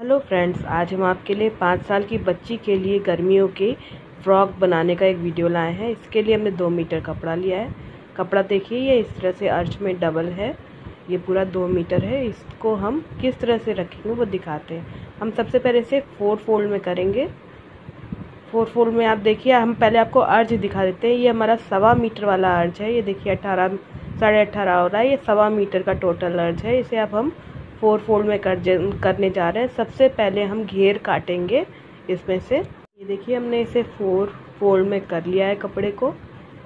Hello friends, आज हम आपके लिए 5 साल की बच्ची के लिए गर्मियों के फ्रॉक बनाने का एक वीडियो लाए हैं। इसके लिए हमने 2 मीटर कपड़ा लिया है। कपड़ा देखिए, ये इस तरह से अर्ज में डबल है। ये पूरा 2 मीटर है। इसको हम किस तरह से रखेंगे वो दिखाते हैं। हम सबसे पहले इसे 4 फोल्ड में करेंगे। 4 फोल्ड में आप देखिए, हम पहले आपको अर्ज दिखा देते हैं। ये हमारा 1.25 मीटर वाला अर्ज है। ये देखिए 18 साढ़े 18 हो रहा है। ये 1.25 मीटर का टोटल अर्ज है। इसे अब हम 4 फोल्ड में करने जा रहे हैं। सबसे पहले हम घेर काटेंगे इसमें से। ये देखिए, हमने इसे 4 फोल्ड में कर लिया है। कपड़े को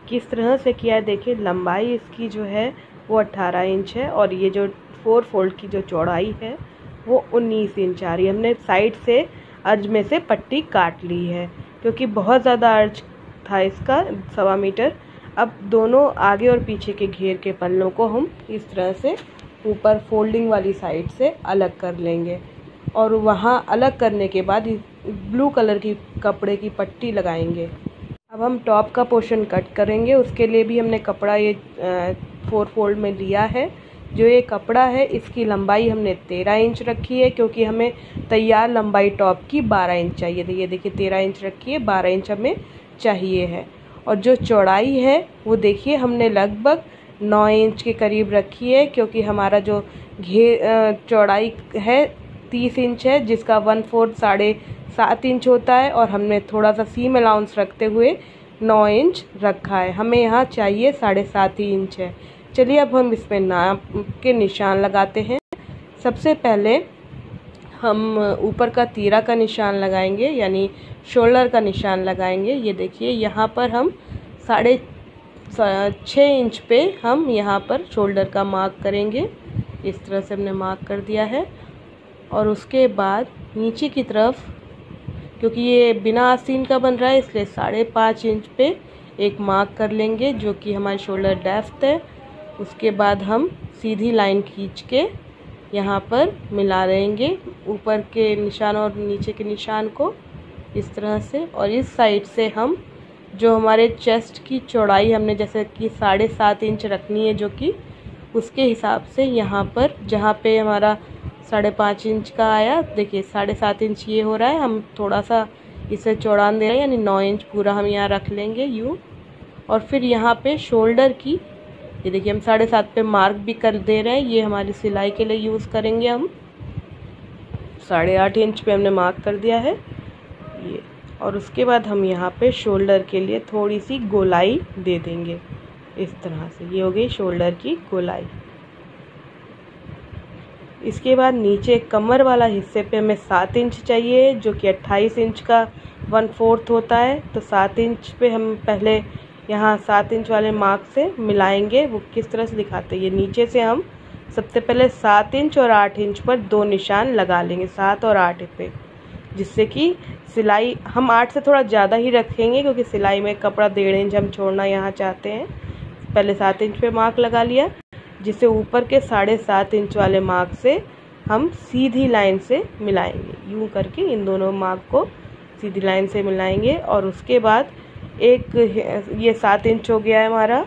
किस तरह से किया है देखिए। लंबाई इसकी जो है वो 18 इंच है और ये जो 4 फोल्ड की जो चौड़ाई है वो 19 इंच आ रही है। हमने साइड से अर्ज में से पट्टी काट ली है क्योंकि बहुत ज़्यादा अर्ज था इसका 1.25 मीटर। अब दोनों आगे और पीछे के घेर के पल्लों को हम इस तरह से ऊपर फोल्डिंग वाली साइड से अलग कर लेंगे और वहाँ अलग करने के बाद ब्लू कलर की कपड़े की पट्टी लगाएंगे। अब हम टॉप का पोर्शन कट करेंगे। उसके लिए भी हमने कपड़ा ये 4 फोल्ड में लिया है। जो ये कपड़ा है इसकी लंबाई हमने 13 इंच रखी है क्योंकि हमें तैयार लंबाई टॉप की 12 इंच चाहिए थी। ये देखिए 13 इंच रखी है, 12 इंच हमें चाहिए है। और जो चौड़ाई है वो देखिए हमने लगभग 9 इंच के करीब रखी है क्योंकि हमारा जो चौड़ाई है 30 इंच है, जिसका 1/4 7.5 इंच होता है और हमने थोड़ा सा सीम अलाउंस रखते हुए 9 इंच रखा है। हमें यहाँ चाहिए 7.5 इंच है। चलिए अब हम इसमें नाप के निशान लगाते हैं। सबसे पहले हम ऊपर का तीरा का निशान लगाएंगे, यानी शोल्डर का निशान लगाएंगे। ये देखिए यहाँ पर हम 6.5 इंच पे हम यहाँ पर शोल्डर का मार्क करेंगे। इस तरह से हमने मार्क कर दिया है। और उसके बाद नीचे की तरफ, क्योंकि ये बिना आस्तीन का बन रहा है इसलिए 5.5 इंच पे एक मार्क कर लेंगे जो कि हमारी शोल्डर डेप्थ है। उसके बाद हम सीधी लाइन खींच के यहाँ पर मिला देंगे ऊपर के निशान और नीचे के निशान को इस तरह से। और इस साइड से हम जो हमारे चेस्ट की चौड़ाई हमने जैसे कि 7.5 इंच रखनी है, जो कि उसके हिसाब से यहाँ पर जहाँ पे हमारा 5.5 इंच का आया, देखिए 7.5 इंच ये हो रहा है। हम थोड़ा सा इसे चौड़ान दे रहे हैं, यानी 9 इंच पूरा हम यहाँ रख लेंगे यूँ। और फिर यहाँ पे शोल्डर की ये देखिए हम 7.5 पे मार्क भी कर दे रहे हैं। ये हमारी सिलाई के लिए यूज़ करेंगे हम। 8.5 इंच पे हमने मार्क कर दिया है ये। और उसके बाद हम यहाँ पे शोल्डर के लिए थोड़ी सी गोलाई दे देंगे इस तरह से। ये हो गई शोल्डर की गोलाई। इसके बाद नीचे कमर वाला हिस्से पे हमें 7 इंच चाहिए, जो कि 28 इंच का 1/4 होता है। तो 7 इंच पे हम पहले यहाँ 7 इंच वाले मार्क से मिलाएंगे। वो किस तरह से दिखाते हैं। ये नीचे से हम सबसे पहले 7 इंच और 8 इंच पर 2 निशान लगा लेंगे, 7 और 8 पे, जिससे कि सिलाई हम 8 से थोड़ा ज़्यादा ही रखेंगे क्योंकि सिलाई में कपड़ा 1.5 इंच हम छोड़ना यहाँ चाहते हैं। पहले 7 इंच पे मार्क लगा लिया, जिससे ऊपर के 7.5 इंच वाले मार्क से हम सीधी लाइन से मिलाएंगे। यूँ करके इन दोनों मार्क को सीधी लाइन से मिलाएंगे। और उसके बाद एक ये 7 इंच हो गया है हमारा,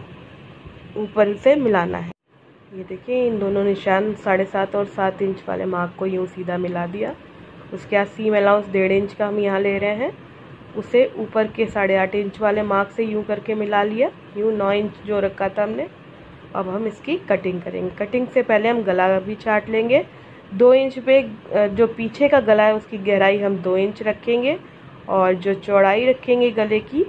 ऊपर से मिलाना है। ये देखिए इन दोनों निशान 7.5 और 7 इंच वाले मार्क को यूँ सीधा मिला दिया। उसके बाद सीम अलाउंस 1.5 इंच का हम यहाँ ले रहे हैं, उसे ऊपर के 8.5 इंच वाले मार्क से यूँ करके मिला लिया। यूँ 9 इंच जो रखा था हमने। अब हम इसकी कटिंग करेंगे। कटिंग से पहले हम गला भी छाट लेंगे। 2 इंच पे जो पीछे का गला है उसकी गहराई हम 2 इंच रखेंगे और जो चौड़ाई रखेंगे गले की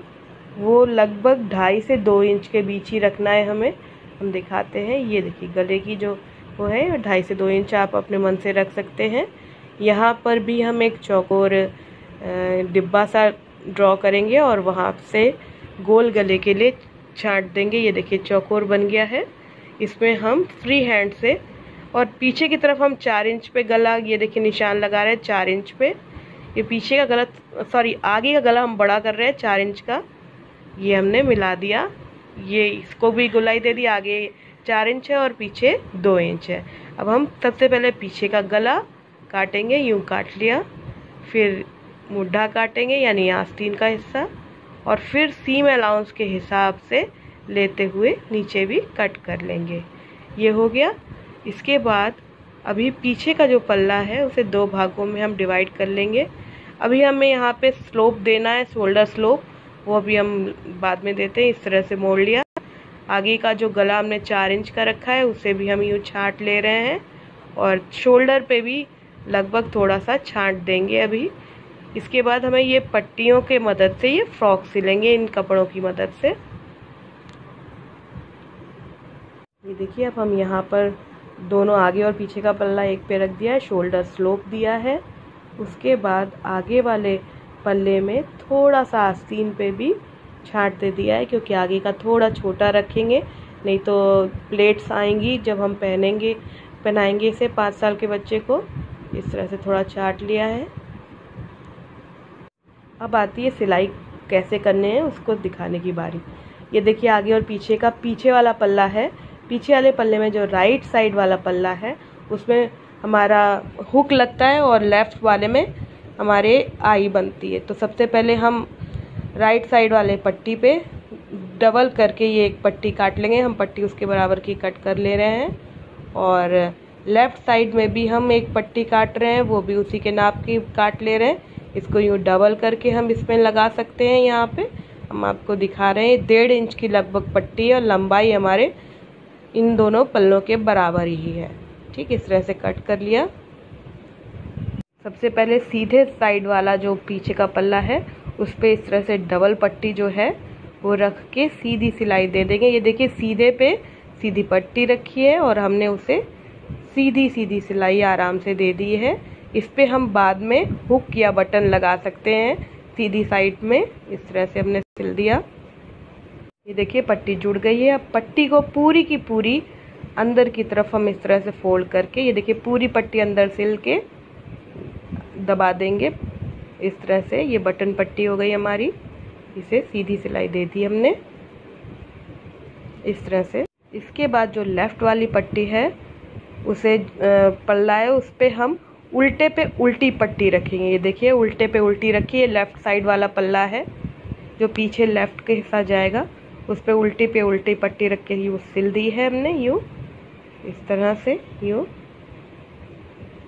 वो लगभग 2.5 से 2 इंच के बीच ही रखना है हमें। हम दिखाते हैं। ये देखिए गले की जो वो है 2.5 से 2 इंच आप अपने मन से रख सकते हैं। यहाँ पर भी हम एक चौकोर डिब्बा सा ड्रॉ करेंगे और वहाँ से गोल गले के लिए छांट देंगे। ये देखिए चौकोर बन गया है। इसमें हम फ्री हैंड से और पीछे की तरफ हम 4 इंच पे गला, ये देखिए निशान लगा रहे हैं 4 इंच पे। ये पीछे का गला आगे का गला हम बड़ा कर रहे हैं 4 इंच का। ये हमने मिला दिया। ये इसको भी गोलाई दे दी। आगे 4 इंच है और पीछे 2 इंच है। अब हम सबसे पहले पीछे का गला काटेंगे। यूँ काट लिया। फिर मुड्ढा काटेंगे, यानी आस्तीन का हिस्सा। और फिर सीम अलाउंस के हिसाब से लेते हुए नीचे भी कट कर लेंगे। ये हो गया। इसके बाद अभी पीछे का जो पल्ला है उसे 2 भागों में हम डिवाइड कर लेंगे। अभी हमें यहाँ पे स्लोप देना है, शोल्डर स्लोप, वो अभी हम बाद में देते हैं। इस तरह से मोड़ लिया। आगे का जो गला हमने 4 इंच का रखा है उसे भी हम यूँ छांट ले रहे हैं और शोल्डर पे भी लगभग थोड़ा सा छांट देंगे अभी। इसके बाद हमें ये पट्टियों के मदद से ये फ्रॉक सिलेंगे इन कपड़ों की मदद से। ये देखिए, अब हम यहाँ पर दोनों आगे और पीछे का पल्ला एक पे रख दिया है, शोल्डर स्लोप दिया है। उसके बाद आगे वाले पल्ले में थोड़ा सा आस्तीन पे भी छांट दे दिया है, क्योंकि आगे का थोड़ा छोटा रखेंगे, नहीं तो प्लेट्स आएंगी जब हम पहनाएंगे इसे 5 साल के बच्चे को। इस तरह से थोड़ा छांट लिया है। अब आती है सिलाई कैसे करने हैं उसको दिखाने की बारी। ये देखिए, आगे और पीछे का पीछे वाला पल्ला है। पीछे वाले पल्ले में जो राइट साइड वाला पल्ला है उसमें हमारा हुक लगता है और लेफ्ट वाले में हमारे आई बनती है। तो सबसे पहले हम राइट साइड वाले पट्टी पे डबल करके ये एक पट्टी काट लेंगे। हम पट्टी उसके बराबर की कट कर ले रहे हैं और लेफ़्ट साइड में भी हम एक पट्टी काट रहे हैं, वो भी उसी के नाप की काट ले रहे हैं। इसको यूँ डबल करके हम इसमें लगा सकते हैं। यहाँ पे हम आपको दिखा रहे हैं 1.5 इंच की लगभग पट्टी और लंबाई हमारे इन दोनों पल्लों के बराबर ही है। ठीक, इस तरह से कट कर लिया। सबसे पहले सीधे साइड वाला जो पीछे का पल्ला है उस पर इस तरह से डबल पट्टी जो है वो रख के सीधी सिलाई दे देंगे। ये देखिए, सीधे पे सीधी पट्टी रखी है और हमने उसे सीधी सीधी सिलाई आराम से दे दी है। इस पे हम बाद में हुक या बटन लगा सकते हैं सीधी साइड में। इस तरह से हमने सिल दिया। ये देखिए, पट्टी जुड़ गई है। अब पट्टी को पूरी की पूरी अंदर की तरफ हम इस तरह से फोल्ड करके, ये देखिए पूरी पट्टी अंदर सिल के दबा देंगे। इस तरह से ये बटन पट्टी हो गई हमारी। इसे सीधी सिलाई दे दी हमने इस तरह से। इसके बाद जो लेफ़्ट वाली पट्टी है उसे पल्ला है उस पर हम उल्टे पे उल्टी पट्टी रखेंगे। ये देखिए, उल्टे पे उल्टी रखी है। लेफ़्ट साइड वाला पल्ला है जो पीछे लेफ़्ट के हिस्सा जाएगा उस पर उल्टी पे उल्टी पट्टी रख के यूँ सिल दी है हमने, यूँ इस तरह से यूँ।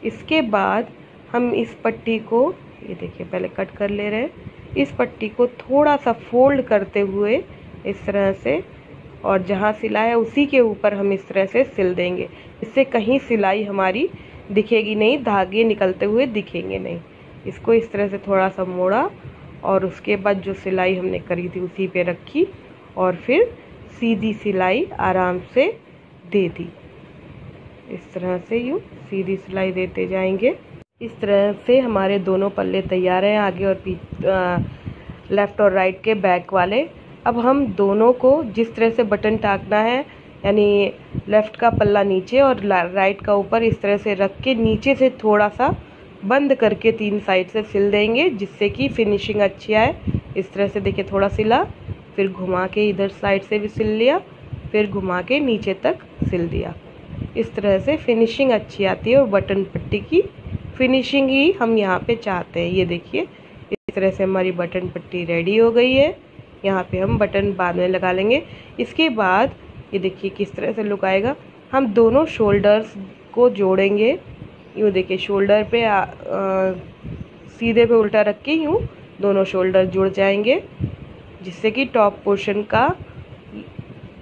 इसके बाद हम इस पट्टी को, ये देखिए पहले कट कर ले रहे हैं, इस पट्टी को थोड़ा सा फोल्ड करते हुए इस तरह से, और जहाँ सिला है उसी के ऊपर हम इस तरह से सिल देंगे। इससे कहीं सिलाई हमारी दिखेगी नहीं, धागे निकलते हुए दिखेंगे नहीं। इसको इस तरह से थोड़ा सा मोड़ा और उसके बाद जो सिलाई हमने करी थी उसी पे रखी और फिर सीधी सिलाई आराम से दे दी। इस तरह से यूँ सीधी सिलाई देते जाएंगे। इस तरह से हमारे दोनों पल्ले तैयार हैं, आगे और लेफ़्ट और राइट के बैक वाले। अब हम दोनों को जिस तरह से बटन टाँकना है, यानी लेफ़्ट का पल्ला नीचे और राइट का ऊपर, इस तरह से रख के नीचे से थोड़ा सा बंद करके 3 साइड से सिल देंगे, जिससे कि फिनिशिंग अच्छी आए। इस तरह से देखिए, थोड़ा सिला, फिर घुमा के इधर साइड से भी सिल लिया, फिर घुमा के नीचे तक सिल दिया। इस तरह से फिनिशिंग अच्छी आती है और बटन पट्टी की फिनिशिंग ही हम यहाँ पे चाहते हैं। ये देखिए, इस तरह से हमारी बटन पट्टी रेडी हो गई है। यहाँ पे हम बटन बाद में लगा लेंगे। इसके बाद ये देखिए किस तरह से लुक आएगा। हम दोनों शोल्डर्स को जोड़ेंगे। यूँ देखिए, शोल्डर पे सीधे पे उल्टा रख के यूँ दोनों शोल्डर जुड़ जाएंगे, जिससे कि टॉप पोर्शन का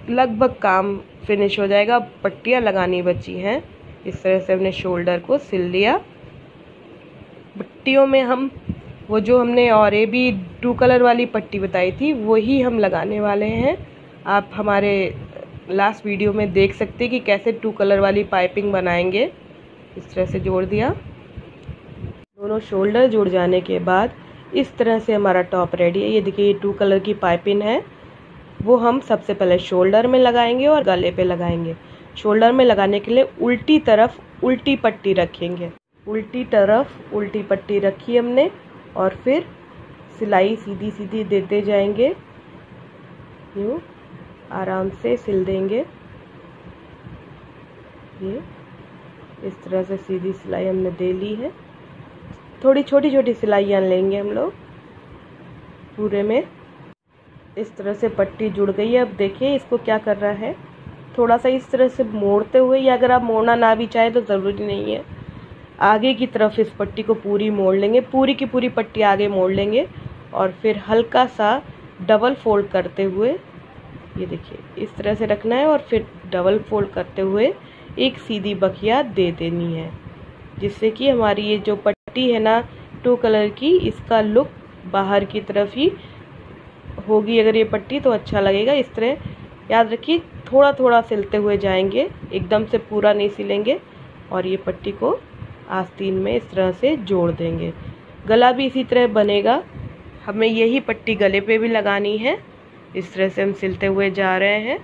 लगभग काम फिनिश हो जाएगा। पट्टियाँ लगानी बची हैं। इस तरह से हमने शोल्डर को सिल लिया। पट्टियों में हम वो जो हमने और ये भी 2 कलर वाली पट्टी बताई थी वही हम लगाने वाले हैं। आप हमारे लास्ट वीडियो में देख सकते हैं कि कैसे 2 कलर वाली पाइपिंग बनाएंगे। इस तरह से जोड़ दिया। दोनों शोल्डर जुड़ जाने के बाद इस तरह से हमारा टॉप रेडी है। ये देखिए, ये 2 कलर की पाइपिंग है, वो हम सबसे पहले शोल्डर में लगाएंगे और गले पे लगाएंगे। शोल्डर में लगाने के लिए उल्टी तरफ उल्टी पट्टी रखेंगे। उल्टी तरफ उल्टी पट्टी रखी हमने और फिर सिलाई सीधी सीधी देते जाएंगे। यूँ आराम से सिल देंगे। ये इस तरह से सीधी सिलाई हमने दे ली है। थोड़ी छोटी छोटी सिलाइयाँ लेंगे हम लोग पूरे में। इस तरह से पट्टी जुड़ गई है। अब देखिए इसको क्या कर रहा है, थोड़ा सा इस तरह से मोड़ते हुए, या अगर आप मोड़ना ना भी चाहे तो ज़रूरी नहीं है, आगे की तरफ इस पट्टी को पूरी मोड़ लेंगे, पूरी की पूरी पट्टी आगे मोड़ लेंगे और फिर हल्का सा डबल फोल्ड करते हुए, ये देखिए इस तरह से रखना है और फिर डबल फोल्ड करते हुए एक सीधी बखिया दे देनी है, जिससे कि हमारी ये जो पट्टी है ना 2 कलर की, इसका लुक बाहर की तरफ ही होगी। अगर ये पट्टी तो अच्छा लगेगा। इस तरह याद रखिए थोड़ा थोड़ा सिलते हुए जाएंगे, एकदम से पूरा नहीं सिलेंगे, और ये पट्टी को आस्तीन में इस तरह से जोड़ देंगे। गला भी इसी तरह बनेगा, हमें यही पट्टी गले पे भी लगानी है। इस तरह से हम सिलते हुए जा रहे हैं।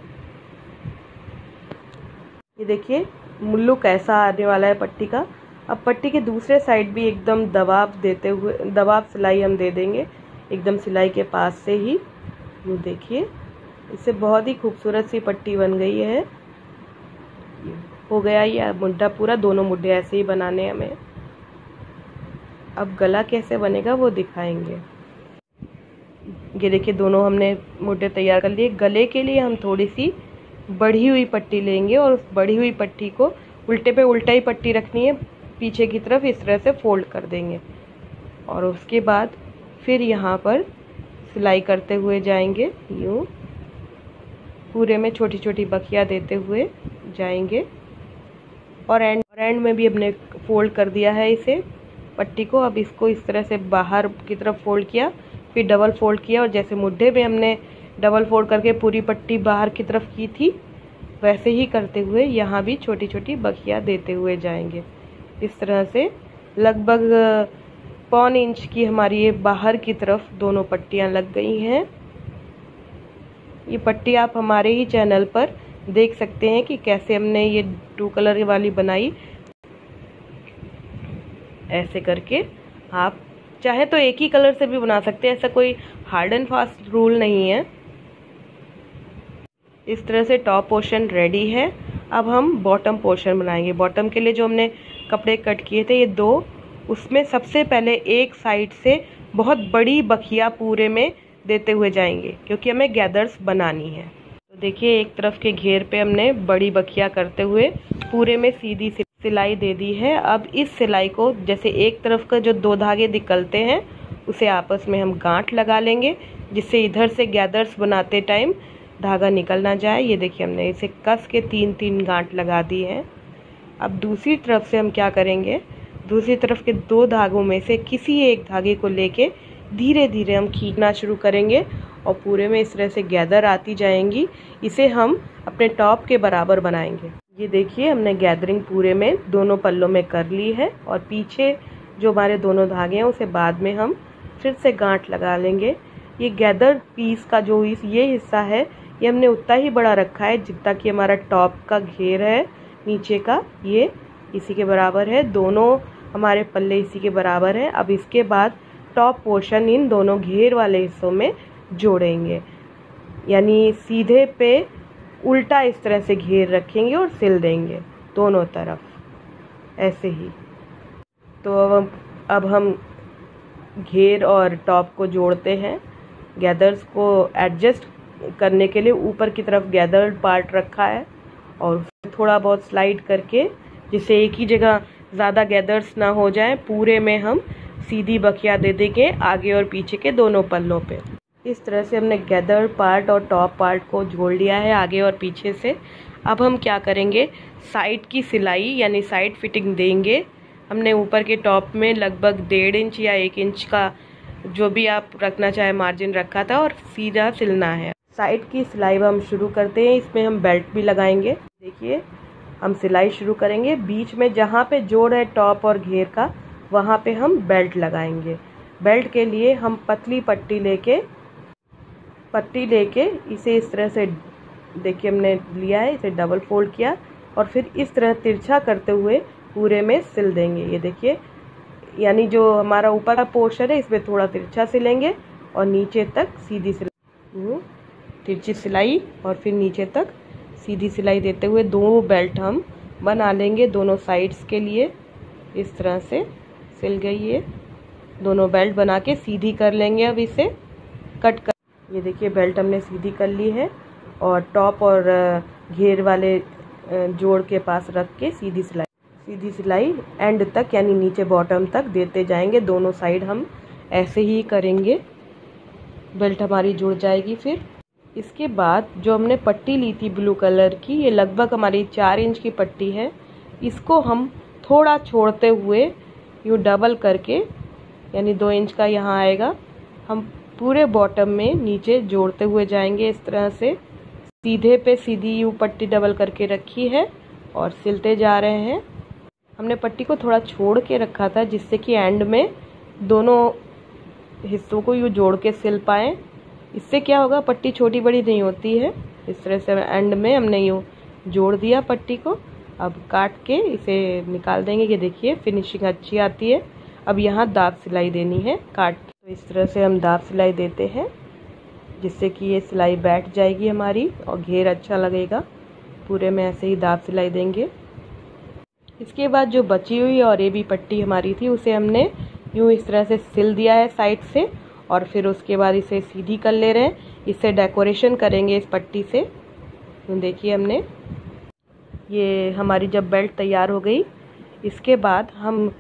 ये देखिए लुक ऐसा आने वाला है पट्टी का। अब पट्टी के दूसरे साइड भी एकदम दबाव देते हुए, दबाव सिलाई हम दे देंगे एकदम सिलाई के पास से ही। ये देखिए इससे बहुत ही खूबसूरत सी पट्टी बन गई है। हो गया ये मुड्ढा पूरा, दोनों मुड्ढे ऐसे ही बनाने हैं हमें। अब गला कैसे बनेगा वो दिखाएंगे। ये देखिए दोनों हमने मुड्ढे तैयार कर लिए। गले के लिए हम थोड़ी सी बढ़ी हुई पट्टी लेंगे और उस बढ़ी हुई पट्टी को उल्टे पे उल्टा ही पट्टी रखनी है, पीछे की तरफ इस तरह से फोल्ड कर देंगे और उसके बाद फिर यहाँ पर सिलाई करते हुए जाएंगे। यूँ पूरे में छोटी छोटी बखिया देते हुए जाएंगे और एंड में भी हमने फोल्ड कर दिया है इसे पट्टी को। अब इसको इस तरह से बाहर की तरफ फोल्ड किया, फिर डबल फोल्ड किया, और जैसे मुड्ढे में हमने डबल फोल्ड करके पूरी पट्टी बाहर की तरफ की थी, वैसे ही करते हुए यहाँ भी छोटी छोटी बखिया देते हुए जाएंगे। इस तरह से लगभग 1.25 इंच की हमारी ये बाहर की तरफ दोनों पट्टियाँ लग गई हैं। ये पट्टी आप हमारे ही चैनल पर देख सकते हैं कि कैसे हमने ये 2 कलर वाली बनाई। ऐसे करके आप चाहे तो एक ही कलर से भी बना सकते हैं, ऐसा कोई हार्ड एंड फास्ट रूल नहीं है। इस तरह से टॉप पोर्शन रेडी है। अब हम बॉटम पोर्शन बनाएंगे। बॉटम के लिए जो हमने कपड़े कट किए थे ये 2, उसमें सबसे पहले एक साइड से बहुत बड़ी बखिया पूरे में देते हुए जाएंगे, क्योंकि हमें गैदर्स बनानी है। तो देखिए एक तरफ के घेर पे हमने बड़ी बखिया करते हुए पूरे में सीधी सिलाई दे दी है। अब इस सिलाई को जैसे एक तरफ का जो 2 धागे निकलते हैं उसे आपस में हम गांठ लगा लेंगे, जिससे इधर से गैदर्स बनाते टाइम धागा निकल ना जाए। ये देखिए हमने इसे कस के 3-3 गांठ लगा दी है। अब दूसरी तरफ से हम क्या करेंगे, दूसरी तरफ के 2 धागों में से किसी एक धागे को लेके धीरे धीरे हम खींचना शुरू करेंगे और पूरे में इस तरह से गैदर आती जाएंगी। इसे हम अपने टॉप के बराबर बनाएंगे। ये देखिए हमने गैदरिंग पूरे में दोनों पल्लों में कर ली है और पीछे जो हमारे दोनों धागे हैं उसे बाद में हम फिर से गांठ लगा लेंगे। ये गैदर पीस का जो ये हिस्सा है ये हमने उतना ही बड़ा रखा है जितना कि हमारा टॉप का घेर है नीचे का, ये इसी के बराबर है। दोनों हमारे पल्ले इसी के बराबर है। अब इसके बाद टॉप पोर्शन इन दोनों घेर वाले हिस्सों में जोड़ेंगे, यानी सीधे पे उल्टा इस तरह से घेर रखेंगे और सिल देंगे दोनों तरफ ऐसे ही। तो अब हम घेर और टॉप को जोड़ते हैं। गैदर्स को एडजस्ट करने के लिए ऊपर की तरफ गैदर्ड पार्ट रखा है और उसे थोड़ा बहुत स्लाइड करके, जिससे एक ही जगह ज़्यादा गैदर्स ना हो जाए, पूरे में हम सीधी बखिया दे देंगे आगे और पीछे के दोनों पल्लों पे। इस तरह से हमने गैदर पार्ट और टॉप पार्ट को जोड़ लिया है आगे और पीछे से। अब हम क्या करेंगे, साइड की सिलाई यानी साइड फिटिंग देंगे। हमने ऊपर के टॉप में लगभग 1.5 इंच या 1 इंच का जो भी आप रखना चाहे मार्जिन रखा था और सीधा सिलना है। साइड की सिलाई हम शुरू करते हैं। इसमें हम बेल्ट भी लगाएंगे। देखिए हम सिलाई शुरू करेंगे, बीच में जहाँ पे जोड़ है टॉप और घेर का वहाँ पे हम बेल्ट लगाएंगे। बेल्ट के लिए हम पतली पट्टी लेके इसे इस तरह से, देखिए हमने लिया है, इसे डबल फोल्ड किया और फिर इस तरह तिरछा करते हुए पूरे में सिल देंगे। ये देखिए, यानी जो हमारा ऊपर का पोर्शन है इसमें थोड़ा तिरछा सिलेंगे और नीचे तक सीधी सिलाई, तिरछी सिलाई और फिर नीचे तक सीधी सिलाई देते हुए 2 बेल्ट हम बना लेंगे दोनों साइड्स के लिए। इस तरह से सिल गई है, दोनों बेल्ट बना के सीधी कर लेंगे। अब इसे कट कर, ये देखिए बेल्ट हमने सीधी कर ली है और टॉप और घेर वाले जोड़ के पास रख के सीधी सिलाई एंड तक यानी नीचे बॉटम तक देते जाएंगे। दोनों साइड हम ऐसे ही करेंगे, बेल्ट हमारी जुड़ जाएगी। फिर इसके बाद जो हमने पट्टी ली थी ब्लू कलर की, ये लगभग हमारी 4 इंच की पट्टी है। इसको हम थोड़ा छोड़ते हुए यूँ डबल करके, यानी 2 इंच का यहाँ आएगा, हम पूरे बॉटम में नीचे जोड़ते हुए जाएंगे। इस तरह से सीधे पे सीधी यूँ पट्टी डबल करके रखी है और सिलते जा रहे हैं। हमने पट्टी को थोड़ा छोड़ के रखा था जिससे कि एंड में दोनों हिस्सों को यूँ जोड़ के सिल पाएँ। इससे क्या होगा, पट्टी छोटी बड़ी नहीं होती है। इस तरह से एंड में हमने यूँ जोड़ दिया पट्टी को। अब काट के इसे निकाल देंगे। ये देखिए फिनिशिंग अच्छी आती है। अब यहाँ दाब सिलाई देनी है काट के। तो इस तरह से हम दाब सिलाई देते हैं जिससे कि ये सिलाई बैठ जाएगी हमारी और घेर अच्छा लगेगा। पूरे में ऐसे ही दाब सिलाई देंगे। इसके बाद जो बची हुई और ये भी पट्टी हमारी थी उसे हमने यूँ इस तरह से सिल दिया है साइड से, और फिर उसके बाद इसे सीधी कर ले रहे हैं। इससे डेकोरेशन करेंगे इस पट्टी से। तो देखिए हमने ये हमारी जब बेल्ट तैयार हो गई, इसके बाद हम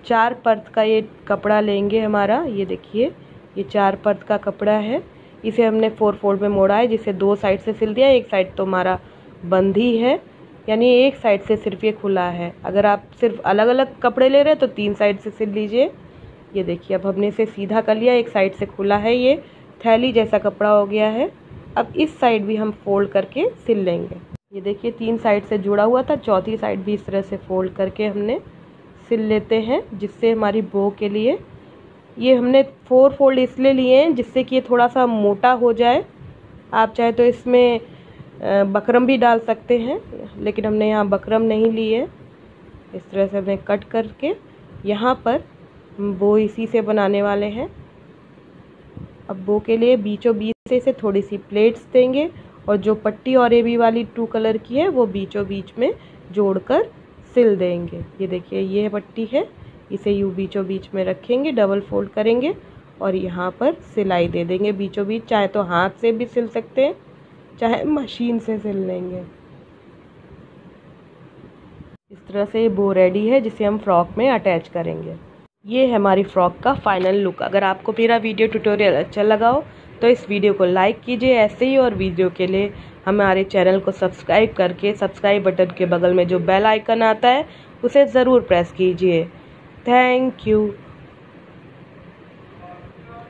4 परत का ये कपड़ा लेंगे हमारा। ये देखिए ये 4 परत का कपड़ा है। इसे हमने 4 फोल्ड में मोड़ा है, जिसे 2 साइड से सिल दिया। एक साइड तो हमारा बंद ही है, यानी एक साइड से सिर्फ ये खुला है। अगर आप सिर्फ अलग अलग कपड़े ले रहे हैं तो 3 साइड से सिल लीजिए। ये देखिए अब हमने इसे सीधा कर लिया, एक साइड से खुला है, ये थैली जैसा कपड़ा हो गया है। अब इस साइड भी हम फोल्ड करके सिल लेंगे। ये देखिए 3 साइड से जुड़ा हुआ था, चौथी साइड भी इस तरह से फोल्ड करके हमने सिल लेते हैं, जिससे हमारी बो के लिए ये हमने 4 फोल्ड इसलिए लिए हैं जिससे कि ये थोड़ा सा मोटा हो जाए। आप चाहे तो इसमें बकरम भी डाल सकते हैं, लेकिन हमने यहाँ बकरम नहीं ली है। इस तरह से हमने कट करके यहाँ पर बो इसी से बनाने वाले हैं। अब बो के लिए बीचों बीच से इसे थोड़ी सी प्लेट्स देंगे और जो पट्टी और ये भी वाली 2 कलर की है वो बीचों बीच में जोड़कर सिल देंगे। ये देखिए ये पट्टी है, इसे यूँ बीचों बीच में रखेंगे, डबल फोल्ड करेंगे और यहाँ पर सिलाई दे देंगे बीचों बीच। चाहे तो हाथ से भी सिल सकते हैं, चाहे मशीन से सिल लेंगे। इस तरह से ये बो रेडी है जिसे हम फ्रॉक में अटैच करेंगे। ये है हमारी फ्रॉक का फाइनल लुक। अगर आपको मेरा वीडियो ट्यूटोरियल अच्छा लगा हो तो इस वीडियो को लाइक कीजिए। ऐसे ही और वीडियो के लिए हमारे चैनल को सब्सक्राइब करके सब्सक्राइब बटन के बगल में जो बेल आइकन आता है उसे ज़रूर प्रेस कीजिए। Thank you.